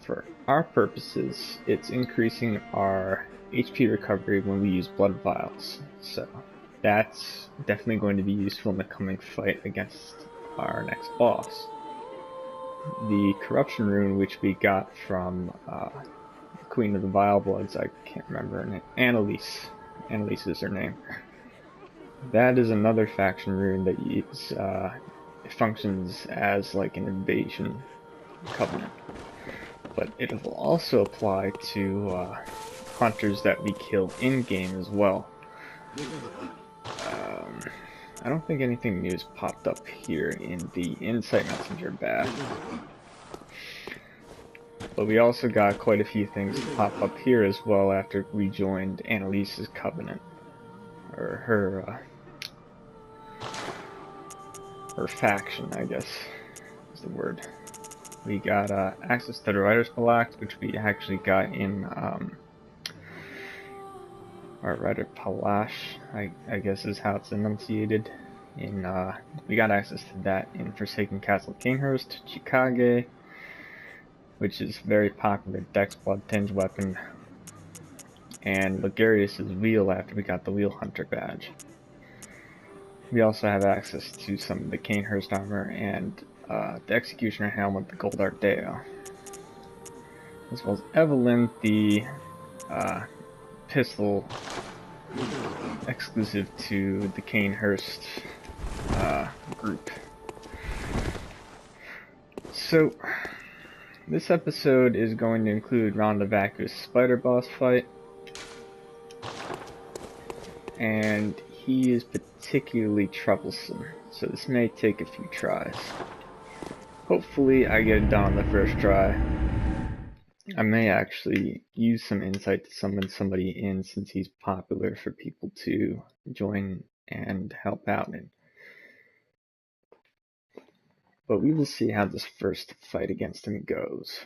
for our purposes, it's increasing our HP recovery when we use blood vials. So that's definitely going to be useful in the coming fight against our next boss. The corruption rune, which we got from Queen of the Vile Bloods, I can't remember her name, Annalise. Annalise is her name. That is another faction rune that it functions as like an invasion covenant, but it will also apply to hunters that we kill in-game as well. I don't think anything new has popped up here in the Insight Messenger bath. But we also got quite a few things to pop up here as well after we joined Annalise's covenant. Or her faction, I guess, is the word. We got access to the Writer's Palace, which we actually got in or Writer Palace, I guess is how it's enunciated. We got access to that in Forsaken Castle Kinghurst, Chikage, which is very popular Dex Blood Tinge weapon, and Ligurius's Wheel after we got the Wheel Hunter badge. We also have access to some of the Canehurst armor and the Executioner helm with the Gold Ardeo, as well as Evelyn, the pistol exclusive to the Canehurst group. So this episode is going to include Rhonda Vacuous' spider boss fight, and he is particularly troublesome, so this may take a few tries. Hopefully I get it done on the first try. I may actually use some insight to summon somebody in, since he's popular for people to join and help out in. But we will see how this first fight against him goes.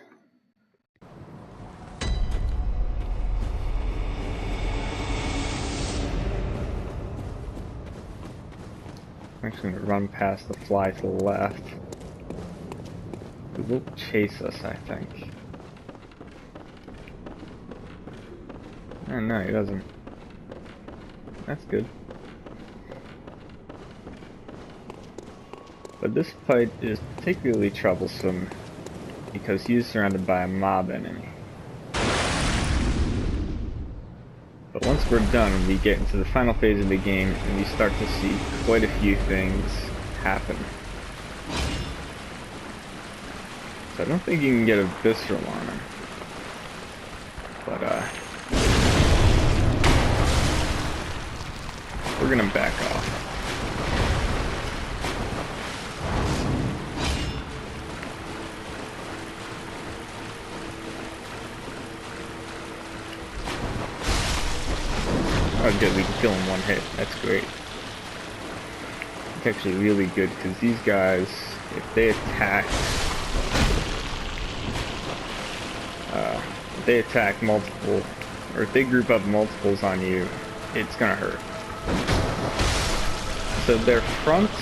I'm actually going to run past the fly to the left. He will chase us, I think. Oh, no, he doesn't. That's good. But this fight is particularly troublesome because he is surrounded by a mob enemy. But once we're done, we get into the final phase of the game and we start to see quite a few things happen. So I don't think you can get a visceral on him. But we're gonna back off. Oh good, we can kill him one hit. That's great. It's actually really good because these guys, if they attack multiple, or if they group up multiples on you, it's gonna hurt. So their fronts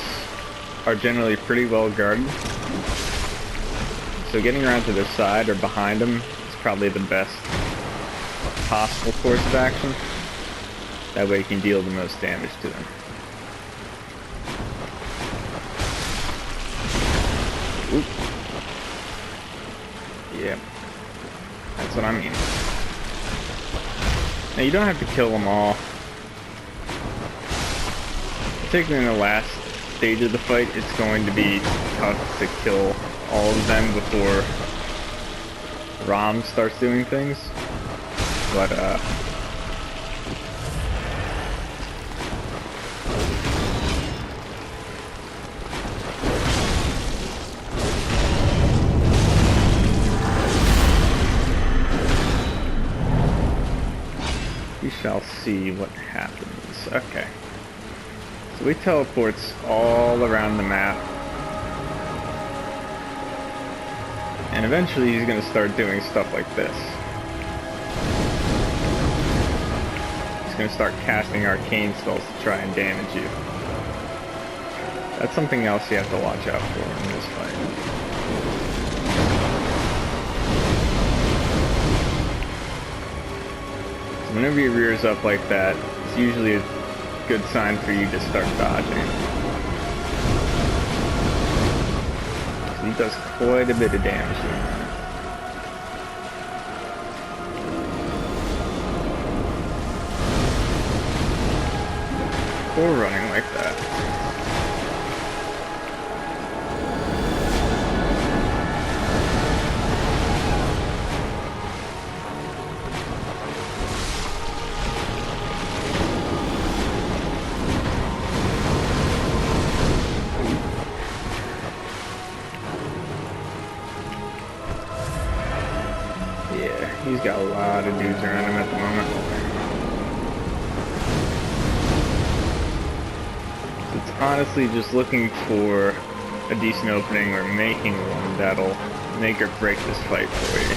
are generally pretty well guarded. So getting around to their side or behind them is probably the best possible course of action. That way you can deal the most damage to them. Oop. Yep. That's what I mean. Now you don't have to kill them all. Particularly in the last stage of the fight, it's going to be tough to kill all of them before Rom starts doing things. But we shall see what happens. Okay. So he teleports all around the map. And eventually he's going to start doing stuff like this. He's going to start casting arcane spells to try and damage you. That's something else you have to watch out for in this fight. So whenever he rears up like that, it's usually a good sign for you to start dodging. So he does quite a bit of damage to him. Or running like that. Yeah, he's got a lot of dudes around him at the moment. It's honestly just looking for a decent opening or making one that'll make or break this fight for you.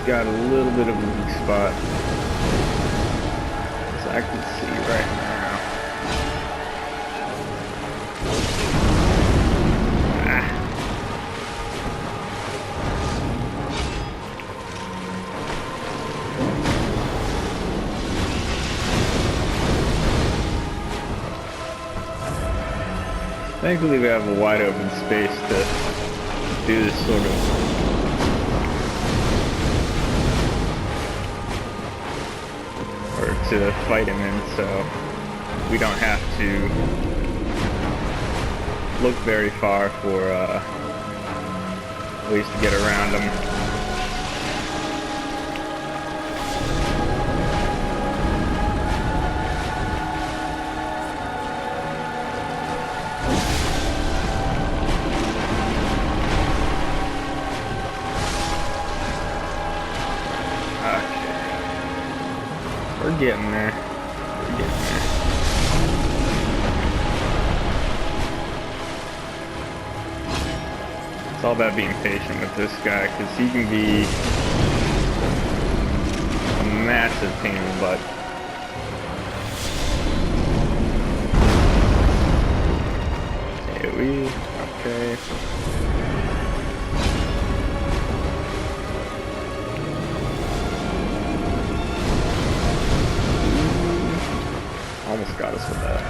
Got a little bit of a weak spot, as I can see right now. Thankfully we have a wide open space to do this sort of to fight him in, so we don't have to look very far for ways to get around him. We're getting there. We're getting there. It's all about being patient with this guy, because he can be a massive pain in the butt. Okay. Almost got us with that.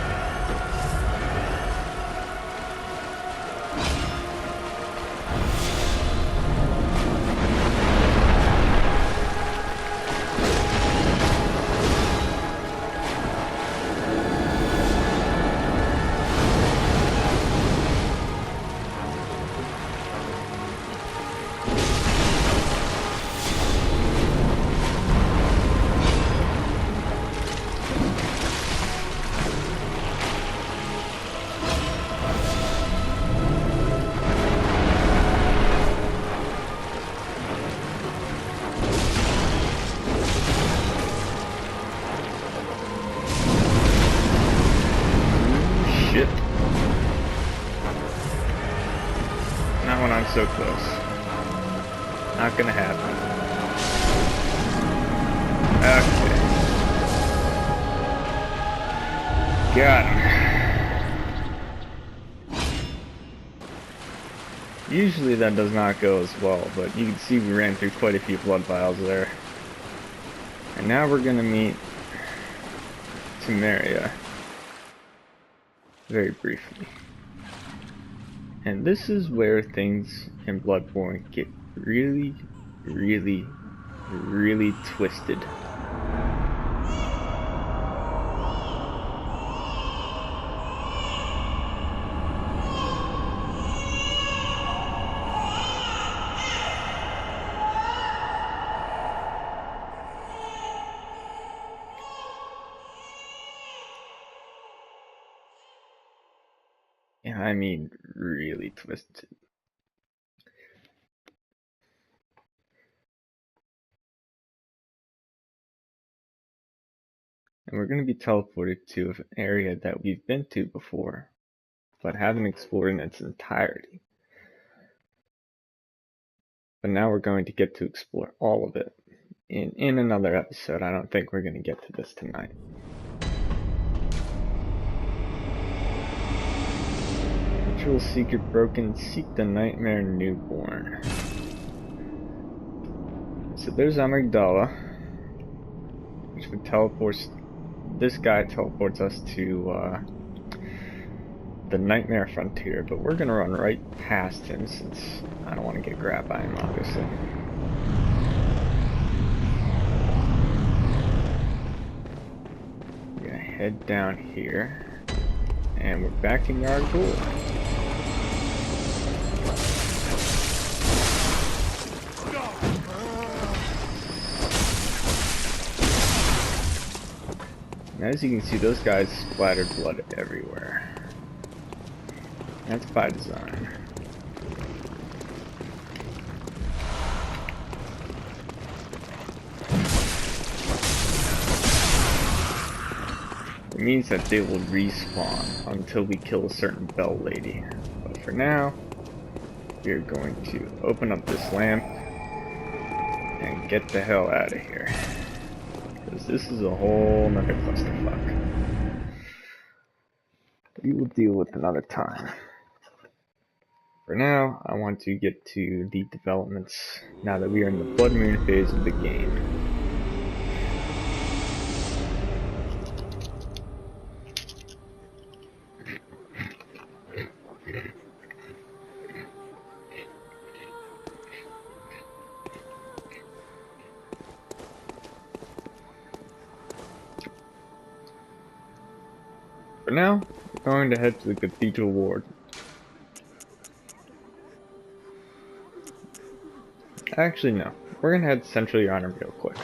Shit. Not when I'm so close. Not gonna happen. Okay. Got him. Usually that does not go as well, but you can see we ran through quite a few blood vials there. And now we're gonna meet Temeria. Very briefly. And this is where things in Bloodborne get really, really, really twisted. And I mean really twisted. And we're going to be teleported to an area that we've been to before, but haven't explored in its entirety. But now we're going to get to explore all of it in another episode. I don't think we're going to get to this tonight. Ritual secret broken, seek the nightmare newborn. So there's Amygdala, which would teleport. This guy teleports us to the nightmare frontier, but we're gonna run right past him since I don't want to get grabbed by him, obviously. We're gonna head down here, and we're backing our goal. As you can see, those guys splattered blood everywhere. That's by design. It means that they will respawn until we kill a certain bell lady. But for now, we're going to open up this lamp and get the hell out of here. Because this is a whole nother clusterfuck. We will deal with another time. For now, I want to get to the developments now that we are in the Blood Moon phase of the game. For now, we're going to head to the Cathedral Ward. Actually, no. We're going to head to Central Yharnam real quick.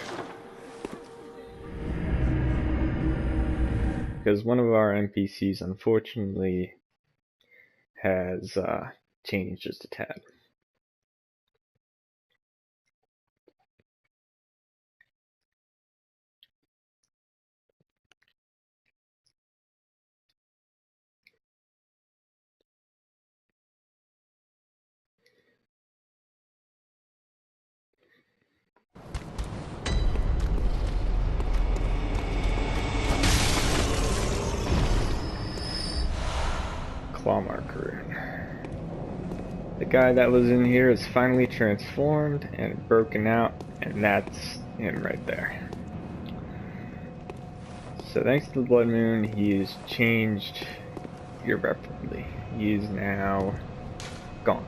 Because one of our NPCs, unfortunately, has changed just a tad. Claw marker. The guy that was in here is finally transformed and broken out, and that's him right there. So thanks to the Blood Moon, he has changed irreparably. He is now gone.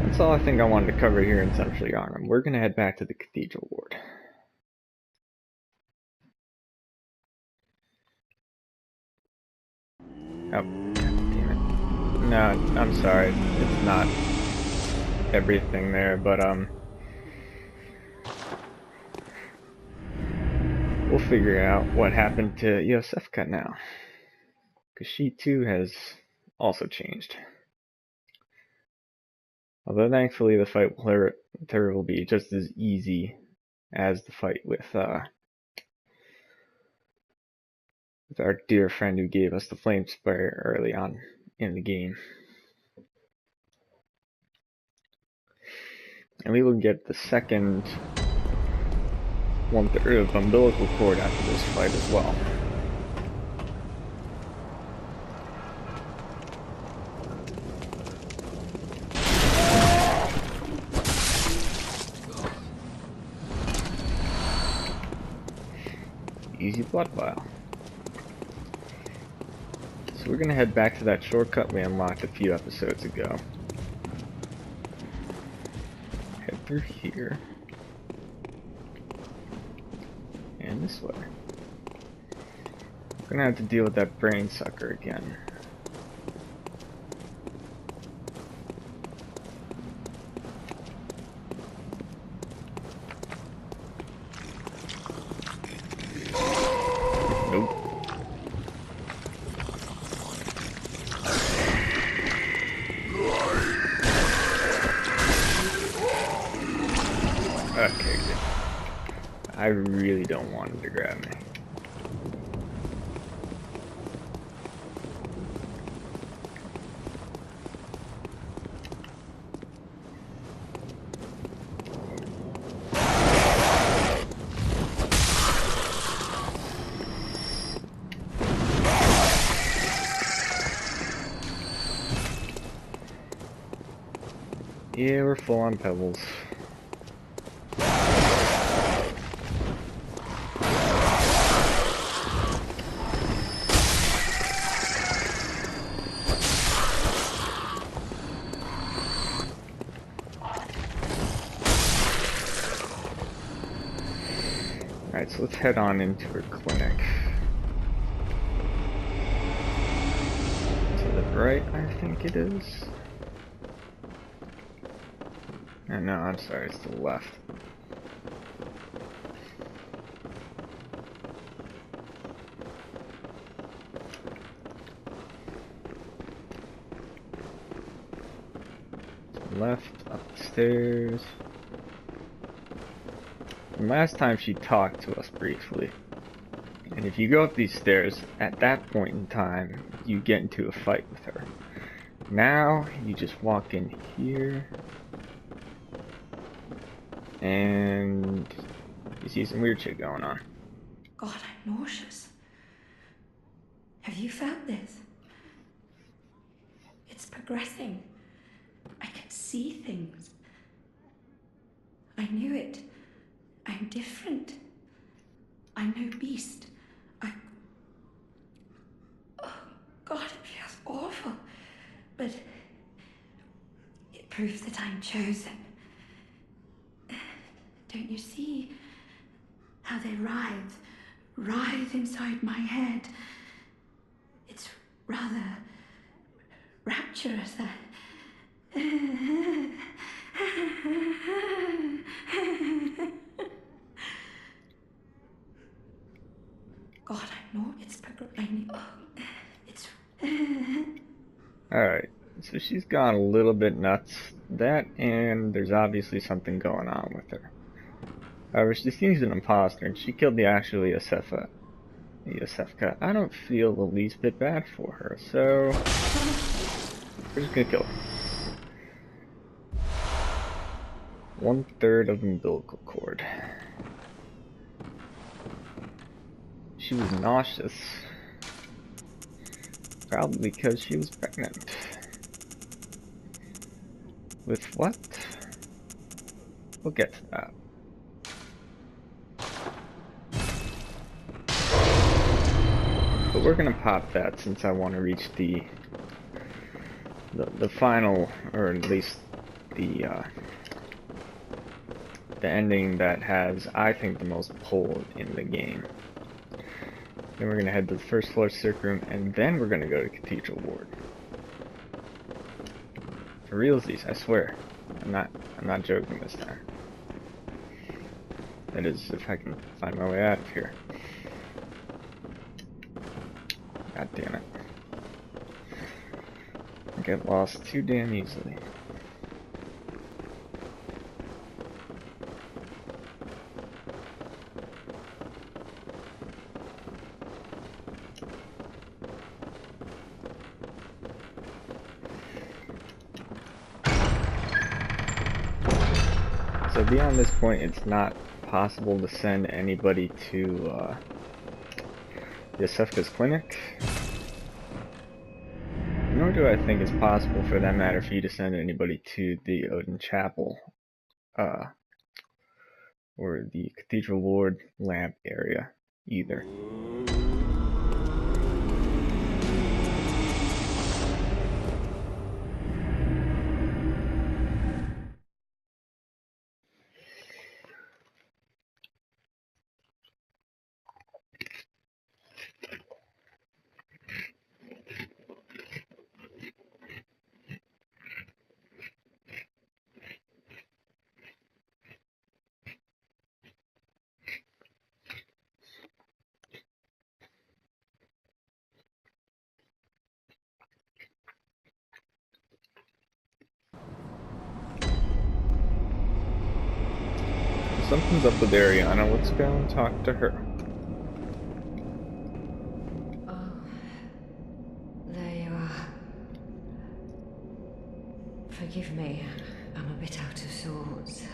That's all I think I wanted to cover here in Central Yharnam. We're going to head back to the Cathedral Ward. Oh, damn it. No, I'm sorry. It's not everything there, but we'll figure out what happened to Yosefka now. Because she too has also changed. Although thankfully the fight with her will be just as easy as the fight with our dear friend who gave us the flame spire early on in the game. And we will get the second 1/3 of umbilical cord after this fight as well. Easy blood vial. So we're gonna head back to that shortcut we unlocked a few episodes ago. Head through here. And this way. We're gonna have to deal with that brain sucker again. Nope. Okay, good. I really don't want him to grab me. Yeah, we're full on pebbles. Alright, so let's head on into her clinic. To the right, I think it is. No, I'm sorry, it's to the left. Left, upstairs. And last time she talked to us briefly. And if you go up these stairs, at that point in time, you get into a fight with her. Now, you just walk in here. And you see some weird shit going on. God, I'm nauseous. Have you felt this? It's progressing. I can see things. I knew it. I'm different. I'm no beast. Oh, God, it feels awful. But it proves that I'm chosen. Don't you see how they writhe inside my head? It's rather rapturous. God, I know it's progressing. It's. Alright, so she's gone a little bit nuts. That, and there's obviously something going on with her. However, she seems an imposter, and she killed the actual ESFka. I don't feel the least bit bad for her, so we're just gonna kill her. 1/3 of umbilical cord. She was nauseous. Probably because she was pregnant. With what? We'll get to that. But we're gonna pop that since I want to reach the final, or at least the ending that has, I think, the most pull in the game. Then we're gonna head to the first floor sick room, and then we're gonna go to Cathedral Ward. For realsies, I swear. I'm not joking this time. That is, if I can find my way out of here. God damn it. I get lost too damn easily. So beyond this point, it's not possible to send anybody to Yosefka's clinic. Nor do I think it's possible, for that matter, for you to send anybody to the Odin Chapel, or the Cathedral Ward lab area, either. something's up with Ariana. Let's go and talk to her. Oh, there you are. Forgive me, I'm a bit out of sorts.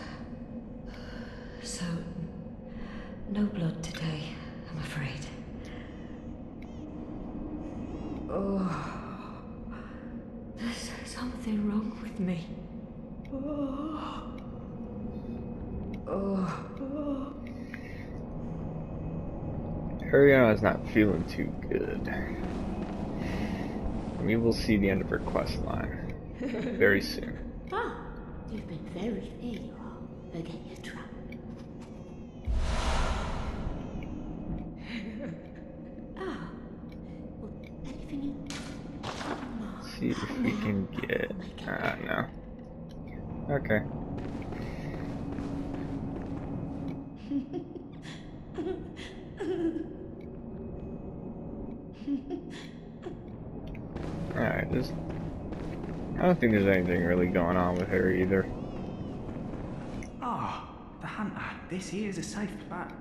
So, no blood today, I'm afraid. Oh, there's something wrong with me. Oh. Ariana's not feeling too good. We will see the end of her quest line very soon. Ah, you've been very fair, you are. Forget your trap. Ah, well, anything you... Let's see if we can get... no. Okay. Alright, I don't think there's anything really going on with her either. Ah, the hunter. This here is a safe spot.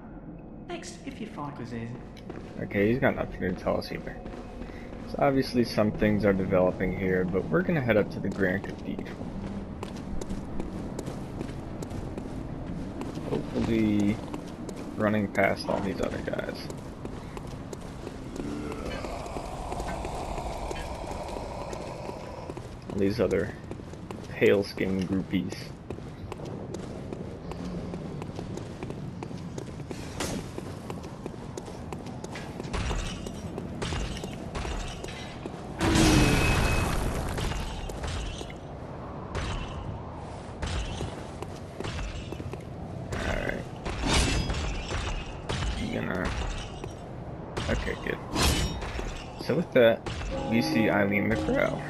Next, if your focus is. Okay, he's got nothing to tell us either. So obviously some things are developing here, but we're gonna head up to the Grand Cathedral. Hopefully running past all these other guys. All these other pale skin groupies. Okay, good. So with that, we see Eileen the Crow.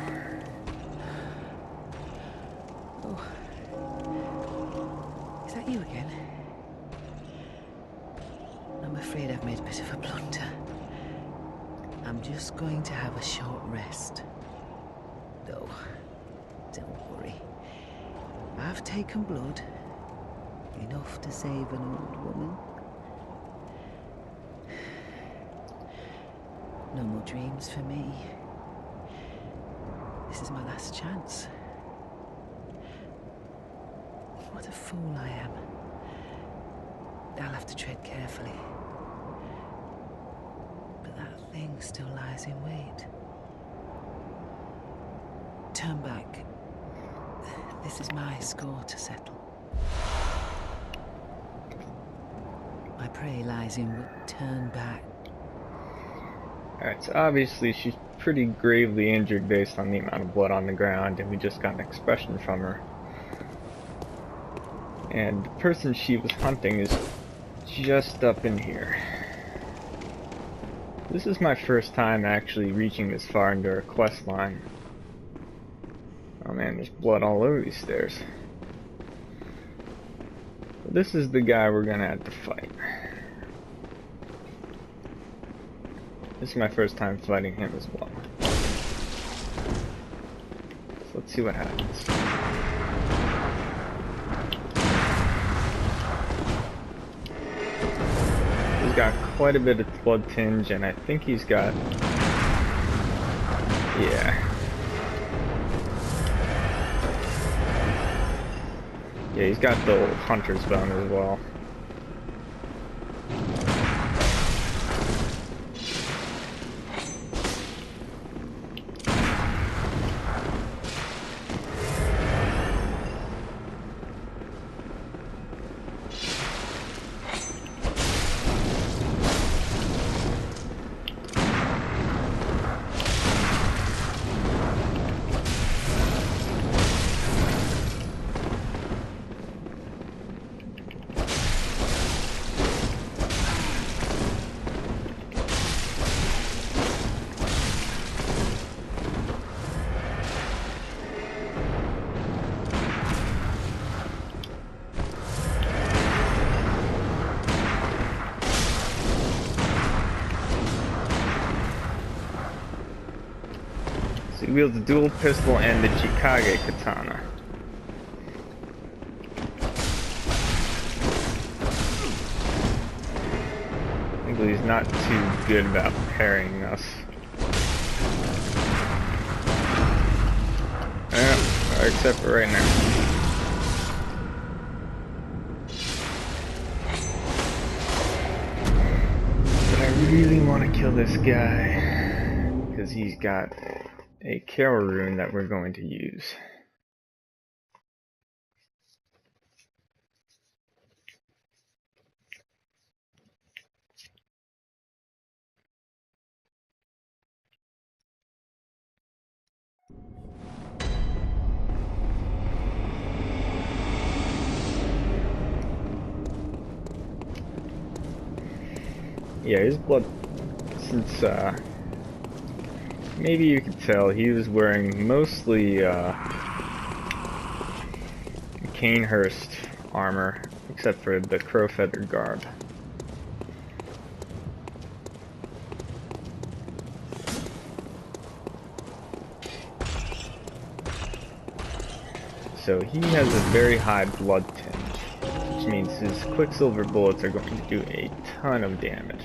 Oh. Is that you again? I'm afraid I've made a bit of a blunder. I'm just going to have a short rest. Though, don't worry. I've taken blood. Enough to save an old woman. No more dreams for me. This is my last chance. What a fool I am. I'll have to tread carefully. But that thing still lies in wait. Turn back. This is my score to settle. My prey lies in wait. Turn back. Alright, so obviously she's pretty gravely injured based on the amount of blood on the ground, and we just got an expression from her. And the person she was hunting is just up in here. This is my first time actually reaching this far into her quest line. Oh man, there's blood all over these stairs. But this is the guy we're gonna have to fight. This is my first time fighting him as well. So let's see what happens. He's got quite a bit of blood tinge, and I think he's got... yeah. Yeah, he's got the old hunter's bone as well. He wields a dual pistol and the Chikage katana. not too good about parrying us. Except for right now. But I really want to kill this guy because he's got a Carol rune that we're going to use. Yeah, his blood, since maybe you could tell, he was wearing mostly Canehurst armor, except for the crow feather garb. So he has a very high blood tinge, which means his quicksilver bullets are going to do a ton of damage.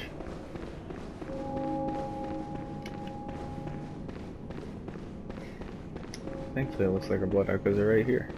Thankfully it looks like our blood echoes are right here.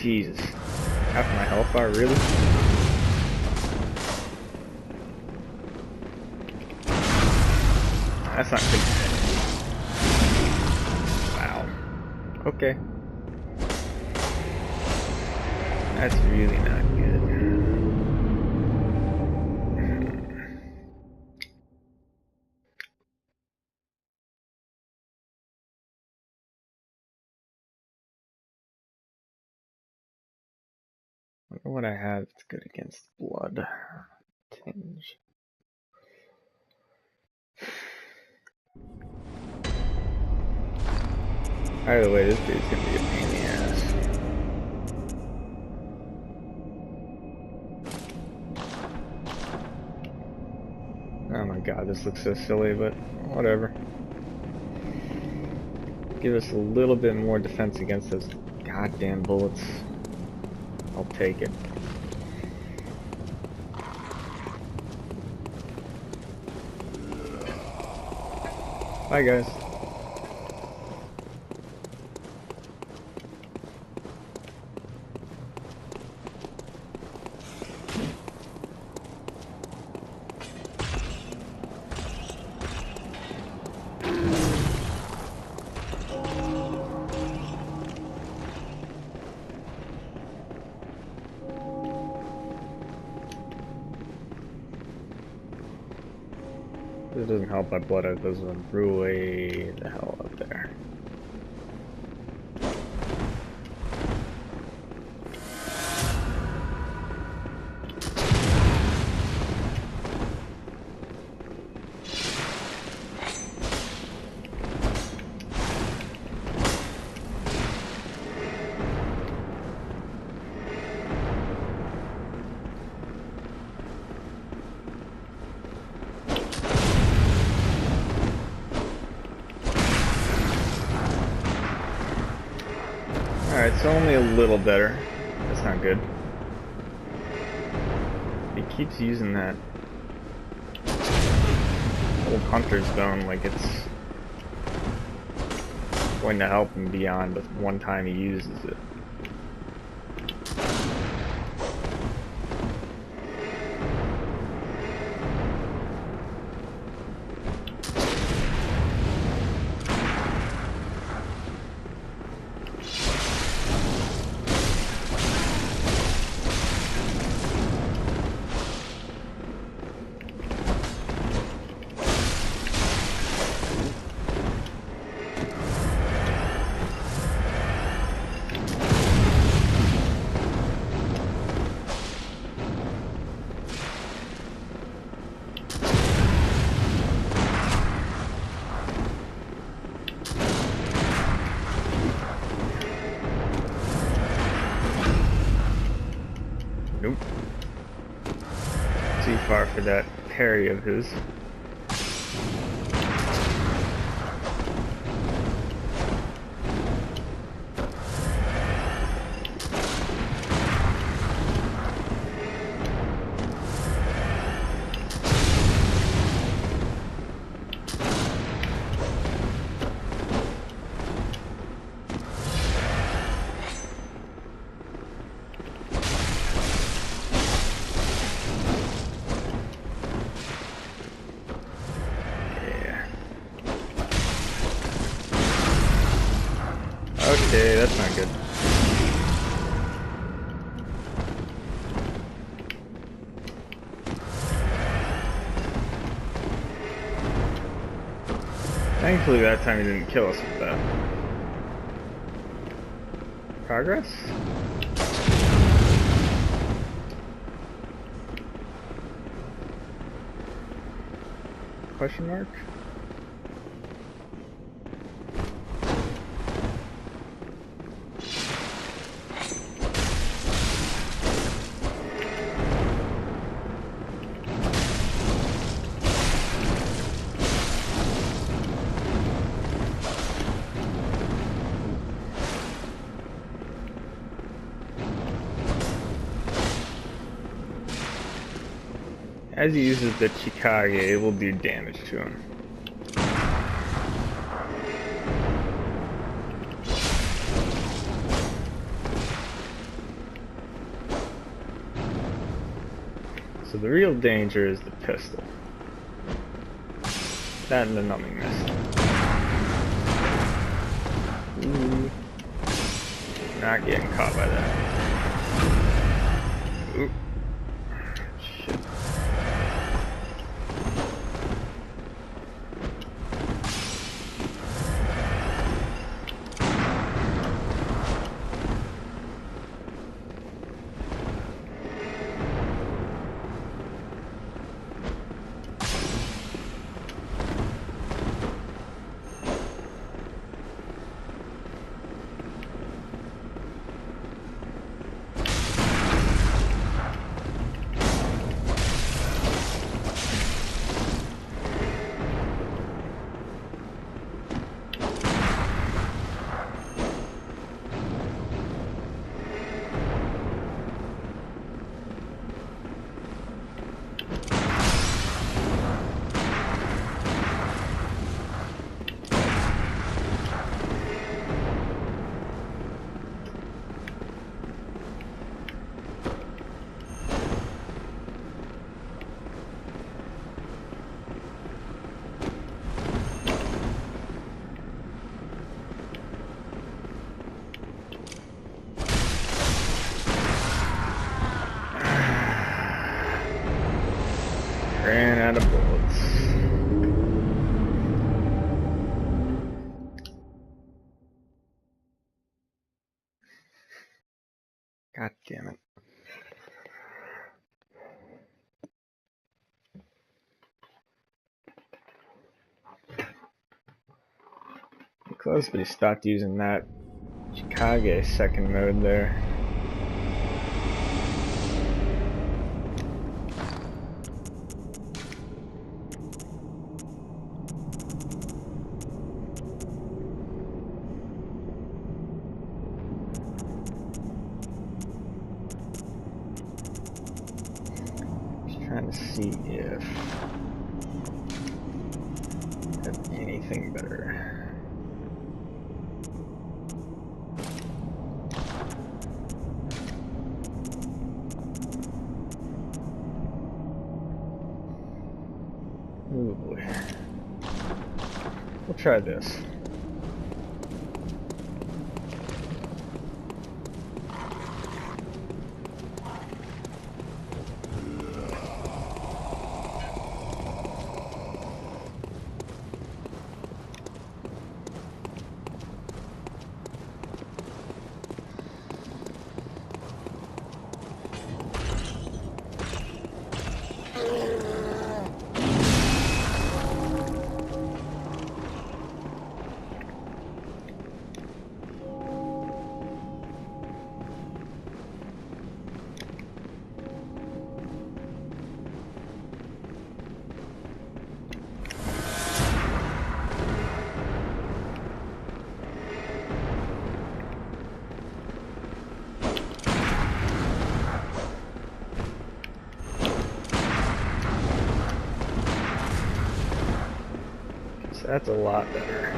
Jesus. Half my health bar, really? That's not good. Wow. Okay. That's really not good. I wonder what I have that's good against blood tinge. Either way, this dude's gonna be a pain in the ass. Oh my god, this looks so silly, but whatever. Give us a little bit more defense against those goddamn bullets. I'll take it. Bye guys. This doesn't help my blood out, those are way the hell up there. Alright, so only a little better. That's not good. He keeps using that old hunter's bone like it's going to help him beyond the one time he uses it. for that parry of his. Okay, that's not good. Thankfully that time he didn't kill us with that. Progress? Question mark? As he uses the Chikage, it will do damage to him. So the real danger is the pistol. That and the numbing mist. Ooh. Not getting caught by that. Ooh. Shit. Ran out of bullets. God damn it. Close, but he stopped using that Chikage second mode there. Trying to see if I have anything better. Oh boy. We'll try this. That's a lot better.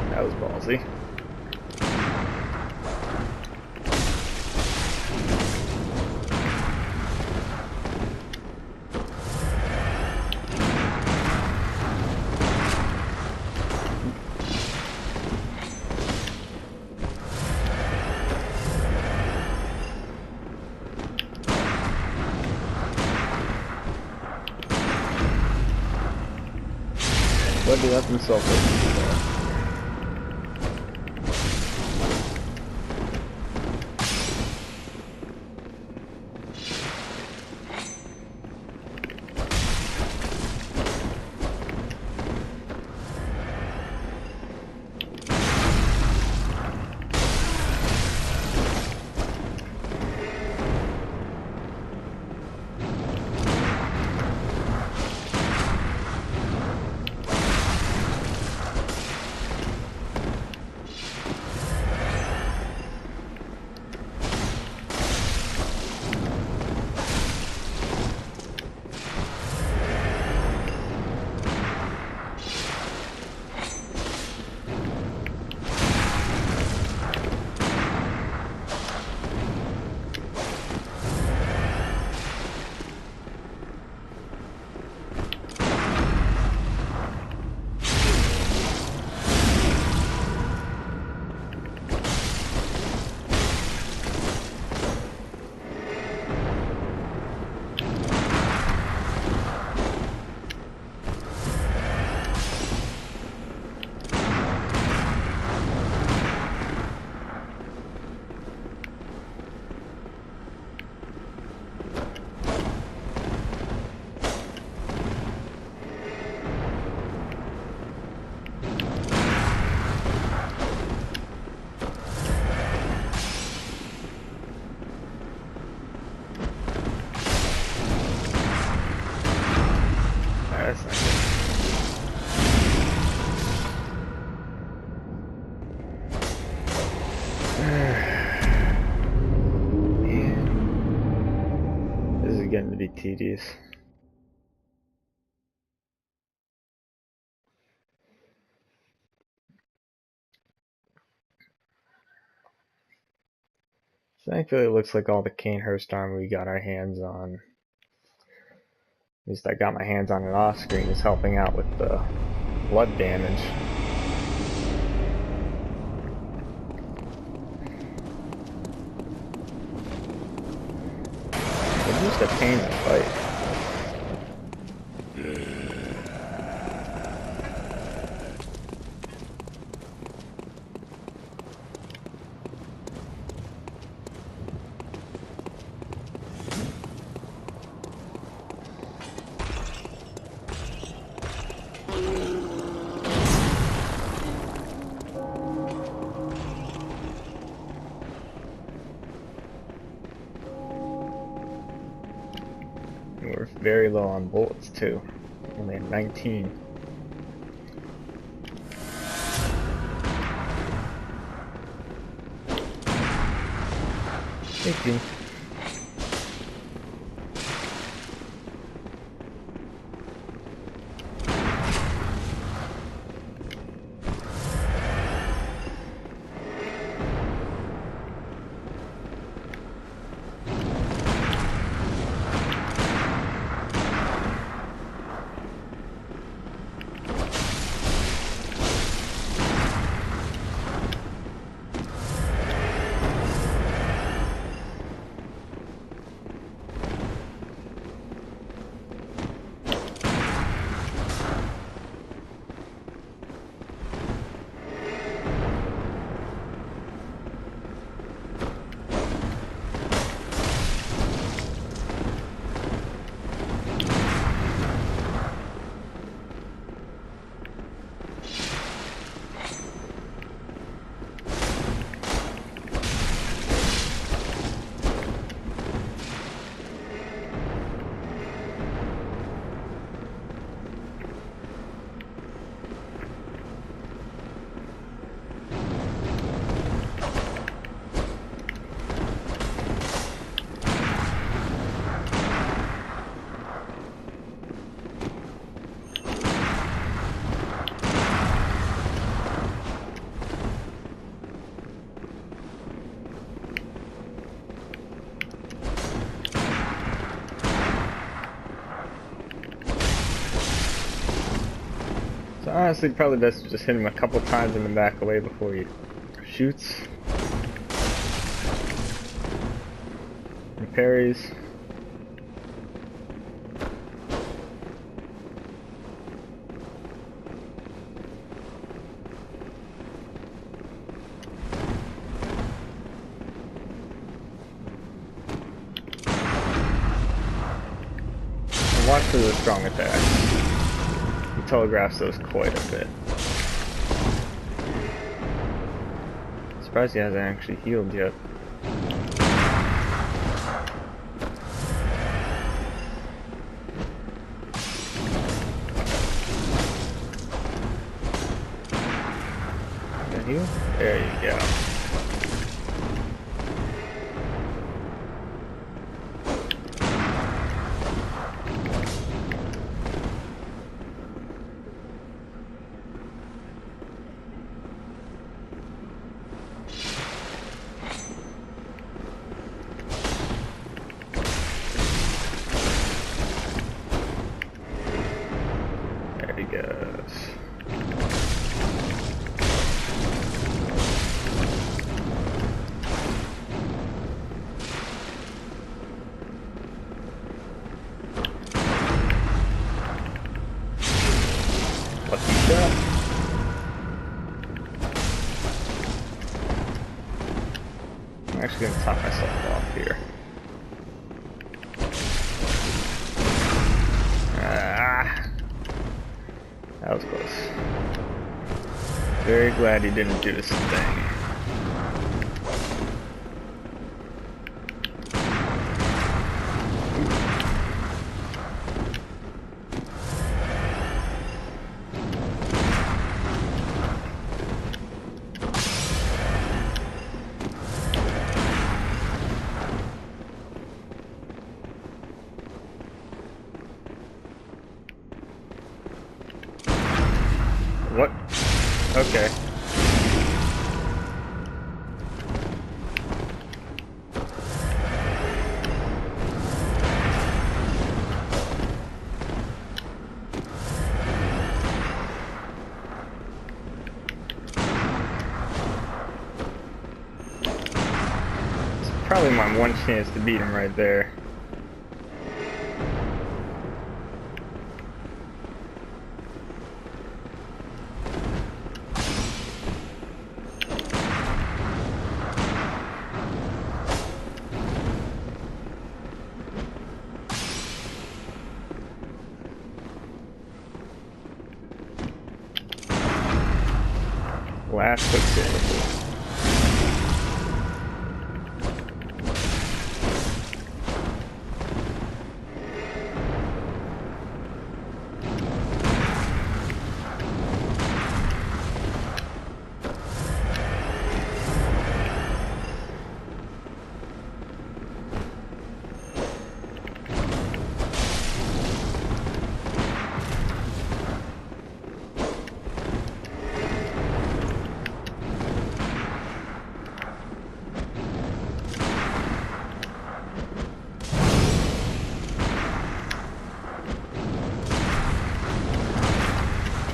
That was ballsy. But he left himself open there. That's not good. Man. This is getting to be tedious. So thankfully it looks like all the Canehurst armor we got our hands on, at least I got my hands on it off screen, is helping out with the blood damage. It's just a pain to fight. We're very low on bullets too. Only at 19. Thank you. honestly probably best to just hit him a couple times in the back away before he shoots. And parries. And watch for the strong attacks. He telegraphs those quite a bit. Surprised he hasn't actually healed yet. Can I heal? There you go. There he goes. Lucky shot. I'm actually gonna top myself off here. Ah, that was close. Very glad he didn't do this thing. What? Okay. It's probably my one chance to beat him right there. Last quick save.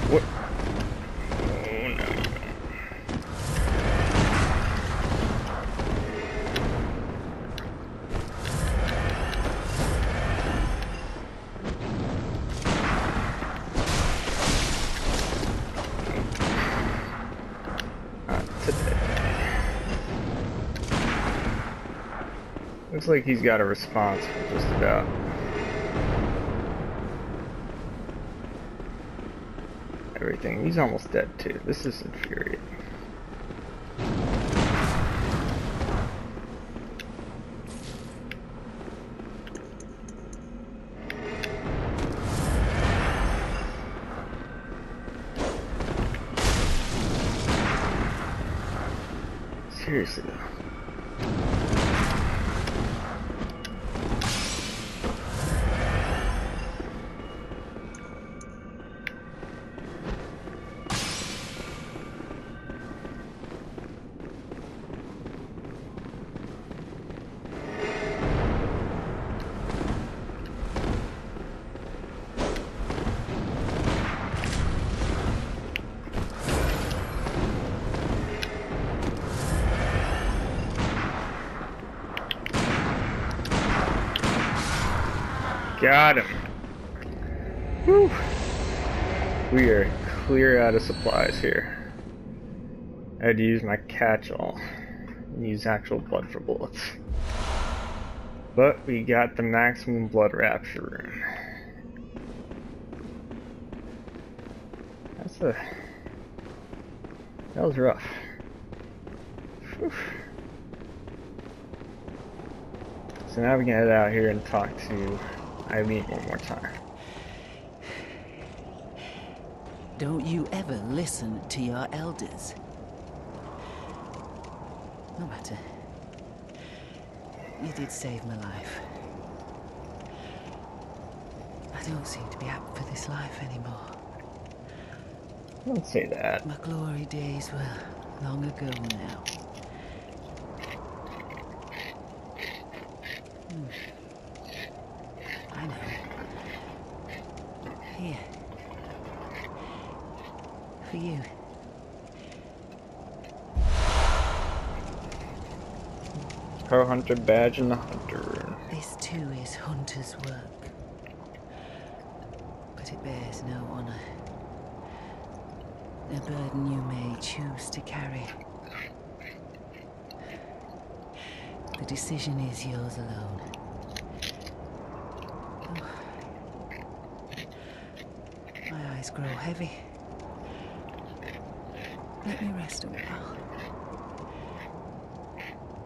What? Oh, no, you don't. Not today. Looks like he's got a response for just about. Everything. He's almost dead too. This is infuriating. Seriously though. Got him. Whew. We are clear out of supplies here. I had to use my catch-all and use actual blood for bullets. But we got the maximum blood rapture rune. That was rough. Whew. So now we can head out here and talk to Eileen one more time. Don't you ever listen to your elders. No matter. You did save my life. I don't seem to be apt for this life anymore. Don't say that. My glory days were long ago now. I know. Here. For you. Crow Hunter badge and the Hunter rune. This too is hunter's work. But it bears no honor. A burden you may choose to carry. The decision is yours alone. Oh. My eyes grow heavy. Let me rest a while.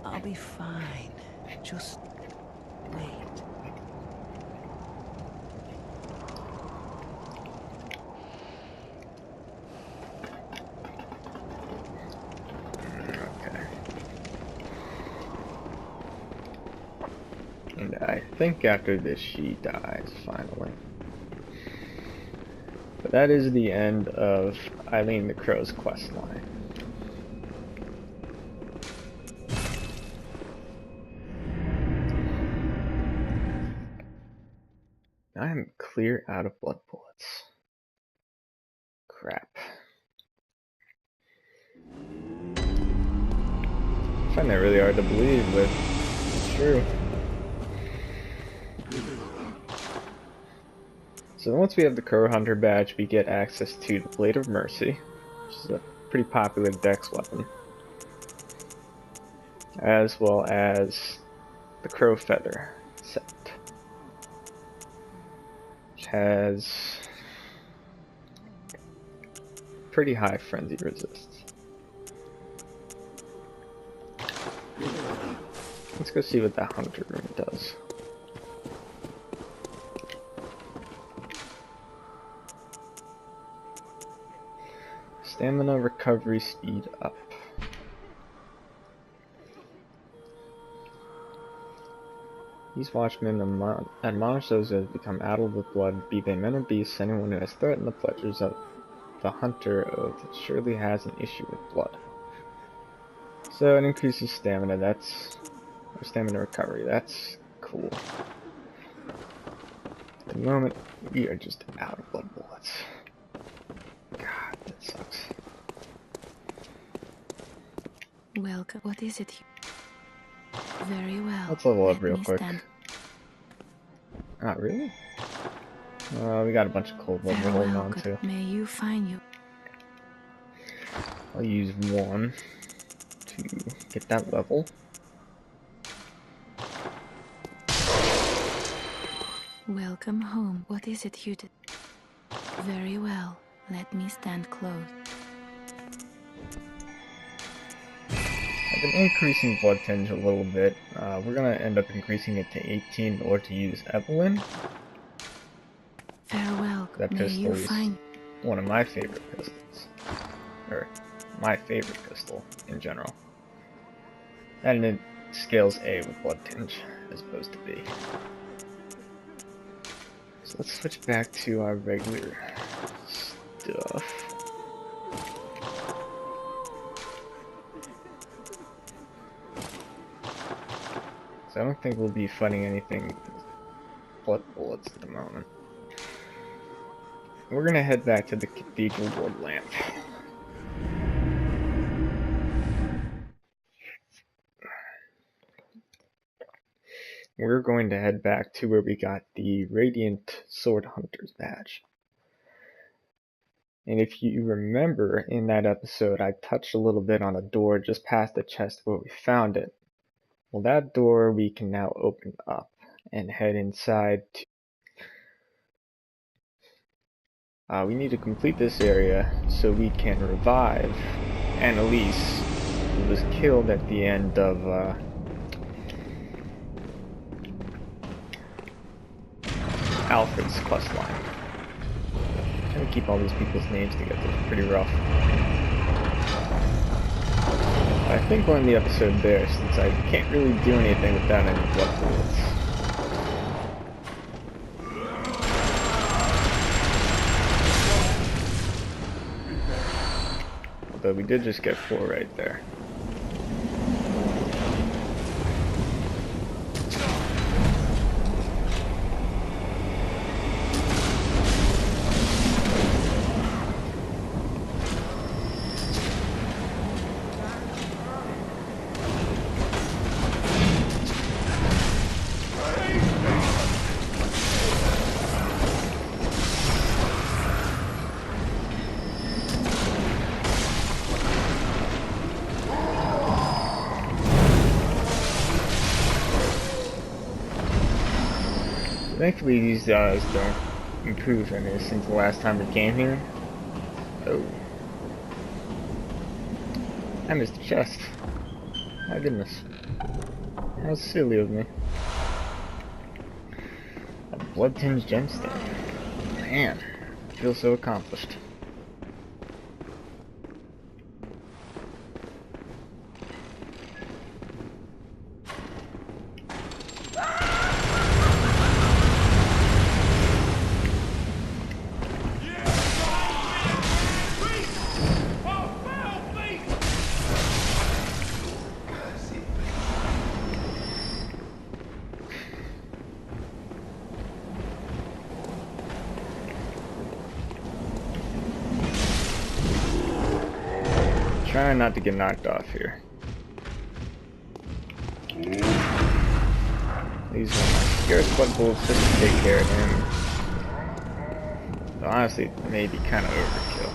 I'll be fine. Just wait. And I think after this she dies, finally. But that is the end of Eileen the Crow's questline. I am clear out of blood bullets. Crap. I find that really hard to believe, but it's true. So once we have the Crow Hunter badge, we get access to the Blade of Mercy, which is a pretty popular dex weapon, as well as the Crow Feather set, which has pretty high frenzy resist. Let's go see what that Hunter rune does. Stamina recovery speed up. These watchmen admonish those who have become addled with blood, be they men or beasts. Anyone who has threatened the pledges of the Hunter Oath surely has an issue with blood. So it increases stamina, or stamina recovery, that's cool. At the moment, we are just out of blood bullets. God, that sucks. Welcome. What is it? Very well. Let's level up Let real me quick. stand. Ah, really? We got a bunch of cold blood we're holding Farewell, on God. to. May you find you. I'll use one to get that level. Welcome home. What is it you did? Very well. Let me stand close. I've been increasing blood tinge a little bit. We're gonna end up increasing it to 18 or to use Evelyn. Farewell. That May pistol you is find. one of my favorite pistols. Or my favorite pistol in general. And it scales A with blood tinge as opposed to B. So let's switch back to our regular stuff. So I don't think we'll be fighting anything with blood bullets at the moment. We're gonna head back to the Cathedral Blood Lamp. we're going to head back to where we got the Radiant Sword Hunter's badge. And if you remember in that episode, I touched a little bit on a door just past the chest where we found it. Well, that door we can now open up and head inside to... we need to complete this area so we can revive Annalise, who was killed at the end of Alfred's questline. Trying to keep all these people's names together is pretty rough. I think we'll end the episode there, since I can't really do anything without any blood bullets. Although we did just get 4 right there. Thankfully these don't improve any since the last time we came here. Oh. I missed the chest. My goodness. How silly of me. A blood-tinged gemstone. Man, I feel so accomplished. Trying not to get knocked off here. These are my scarce blood bullets just to take care of him. But honestly, it may be kind of overkill.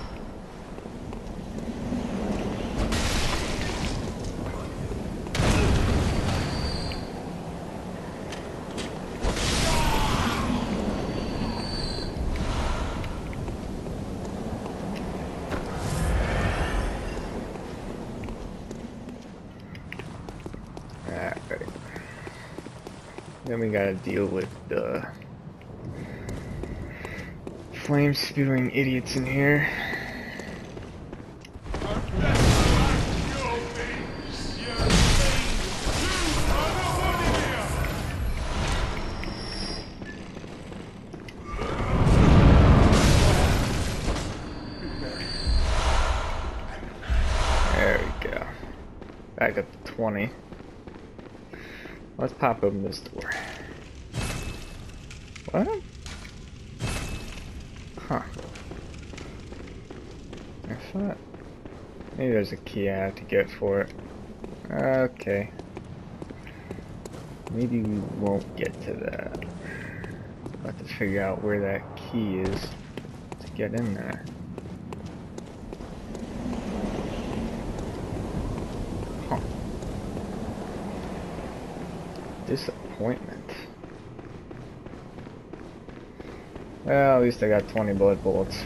Then we gotta deal with the flame spewing idiots in here. There we go. Back up to 20. Let's pop open this door. What? Huh. I thought maybe there's a key I have to get for it. Okay. Maybe we won't get to that. I'll have to figure out where that key is to get in there. Huh. Disappointment. Well, at least I got 20 blood bullets.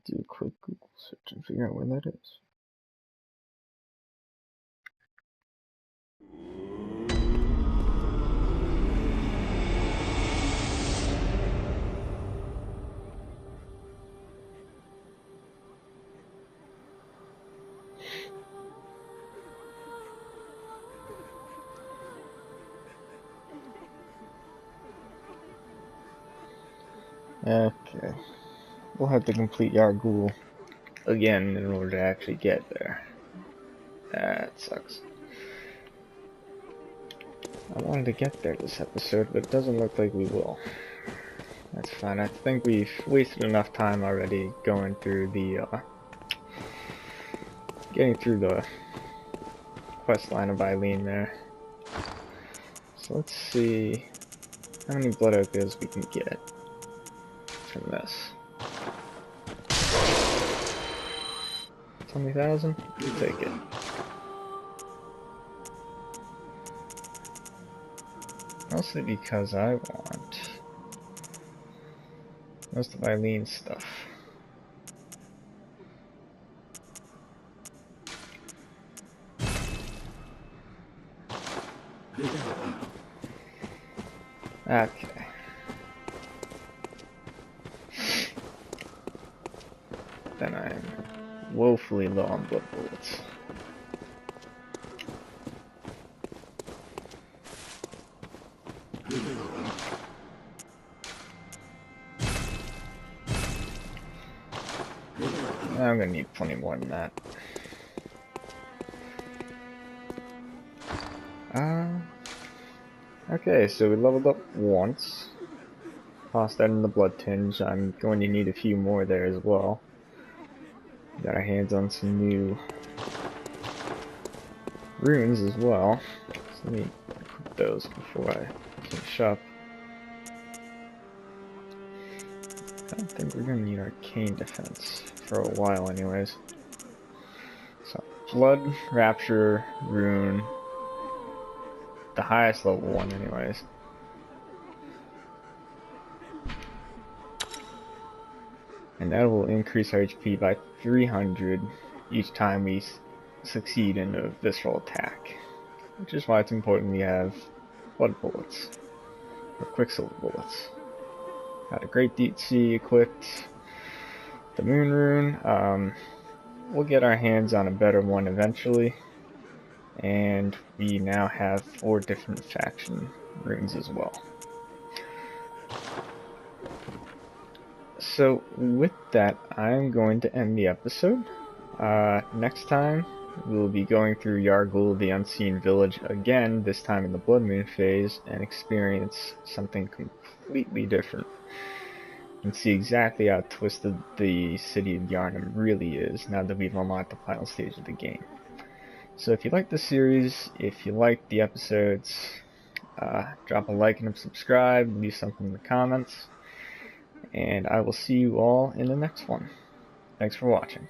Do a quick Google search and figure out where that is. Okay. We'll have to complete Yargul again in order to actually get there. That sucks. I wanted to get there this episode, but it doesn't look like we will. That's fine. I think we've wasted enough time already going through the, getting through the quest line of Eileen there. So let's see how many blood ochres we can get from this. 20,000? We'll take it. Mostly because I want most of Eileen's stuff. Okay. Then I'm woefully low on blood bullets. I'm gonna need plenty more than that. Okay, so we leveled up once. Tossed that in the blood tinge. I'm going to need a few more there as well. Got our hands on some new runes as well. So let me equip those before I finish up. I don't think we're gonna need arcane defense for a while anyways. So, Blood Rapture rune. The highest level one anyways. And that will increase our HP by 300 each time we succeed in a visceral attack. Which is why it's important we have blood bullets. Or quicksilver bullets. Got a Great Deep Sea equipped. The Moon Rune. We'll get our hands on a better one eventually. And we now have 4 different faction runes as well. So with that, I'm going to end the episode. Next time, we'll be going through Yargul, the Unseen Village again, this time in the Blood Moon phase, and experience something completely different. And see exactly how twisted the city of Yharnam really is now that we've unlocked the final stage of the game. So if you like the series, if you like the episodes, drop a like and a subscribe, leave something in the comments, and I will see you all in the next one. Thanks for watching.